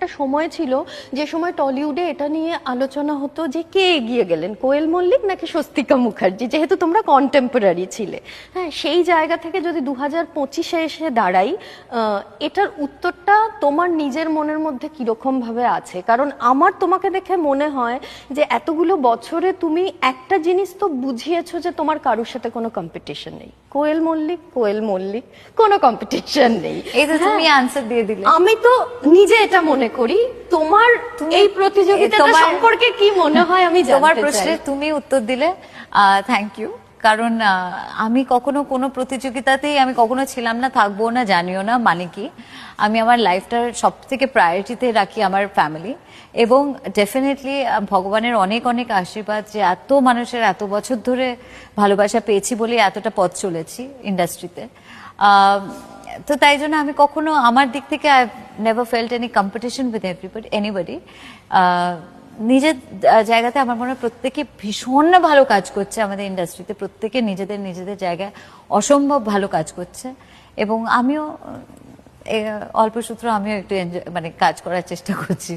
একটা সময় ছিল যে সময় টলিউডে এটা নিয়ে আলোচনা হতো যে কে এগিয়ে গেলেন, কোয়েল মল্লিক নাকি স্বস্তিকা মুখার্জি, যেহেতু তোমরা কন্টেম্পোরারি ছিলে। হ্যাঁ, সেই জায়গা থেকে যদি 2025-এ এসে দাঁড়াই, এটার উত্তরটা তোমার নিজের মনের মধ্যে কিরকম ভাবে আছে? কারণ আমার তোমাকে দেখে মনে হয় যে এতগুলো বছরে তুমি একটা জিনিস তো বুঝিয়েছো যে তোমার কারোর সাথে কোনো কম্পিটিশন নেই। কোয়েল মল্লিক, কোয়েল মল্লিক, কোনো কম্পিটিশন নেই। এই তো তুমি আনসার দিয়ে দিলে। আমি তো নিজে এটা মনে করি। তোমার এই প্রতিযোগিতা সম্পর্কে কি মনে হয় আমি জানতে চাই। তোমার প্রশ্নে তুমি উত্তর দিলে, থ্যাংক ইউ। কারণ আমি কখনো কোনো প্রতিযোগিতাতেই আমি কখনো ছিলাম না, থাকবো না, জানিও না। মানে কি, আমি আমার লাইফটার সব থেকে প্রায়োরিটিতে রাখি আমার ফ্যামিলি, এবং ডেফিনেটলি ভগবানের অনেক অনেক আশীর্বাদ যে এত মানুষের এত বছর ধরে ভালোবাসা পেয়েছি বলে এতটা পথ চলেছি ইন্ডাস্ট্রিতে। তো তাই জন্য আমি কখনো আমার দিক থেকে I never felt any competition with anybody. নিজের জায়গাতে আমার মনে হয় প্রত্যেকে ভীষণ ভালো কাজ করছে আমাদের ইন্ডাস্ট্রিতে, প্রত্যেকে নিজেদের নিজেদের জায়গায় অসম্ভব ভালো কাজ করছে, এবং আমিও অল্প সূত্র আমিও একটু মানে কাজ করার চেষ্টা করছি।